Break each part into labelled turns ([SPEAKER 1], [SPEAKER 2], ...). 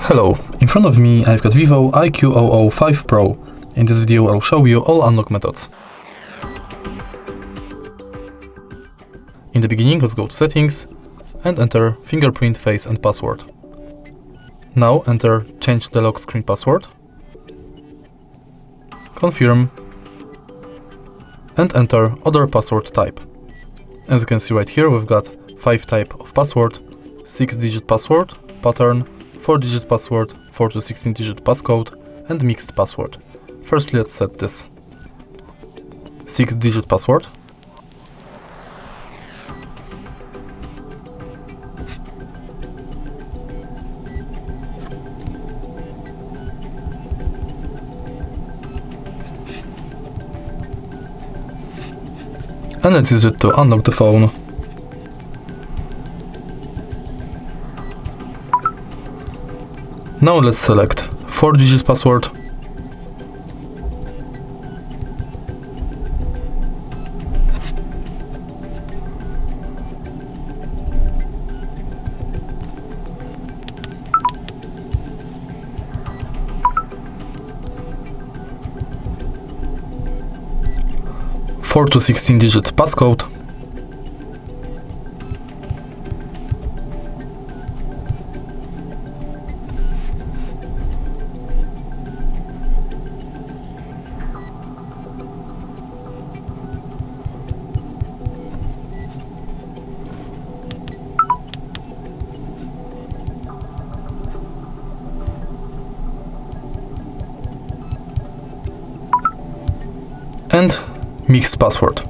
[SPEAKER 1] Hello, in front of me I've got Vivo Iqoo 5 Pro. In this video I'll show you all unlock methods. In the beginning, let's go to settings and enter fingerprint, face and password. Now enter change the lock screen password, confirm and enter other password type. As you can see right here, we've got 5 type of password, 6-digit password, pattern, 4-digit password, 4 to 16-digit passcode and mixed password. First let's set this 6-digit password. And let's use it to unlock the phone. Now let's select 4-digit password. Four to 16-digit passcode. And mixed password.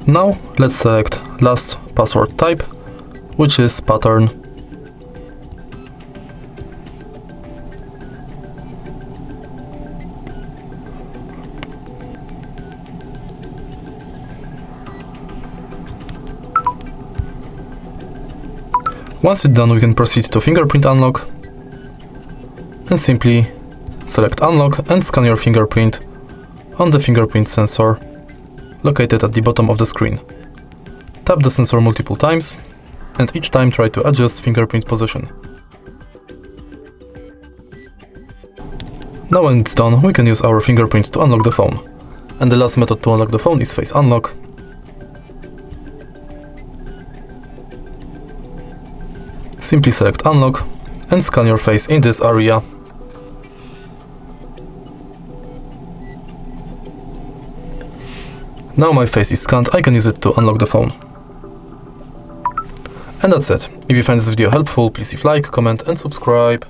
[SPEAKER 1] Now let's select last password type, which is pattern. Once it's done, we can proceed to fingerprint unlock and simply select unlock and scan your fingerprint on the fingerprint sensor located at the bottom of the screen. Tap the sensor multiple times and each time try to adjust fingerprint position. Now when it's done, we can use our fingerprint to unlock the phone. And the last method to unlock the phone is face unlock. Simply select unlock and scan your face in this area. Now my face is scanned, I can use it to unlock the phone. And that's it. If you find this video helpful, please leave a like, comment and subscribe.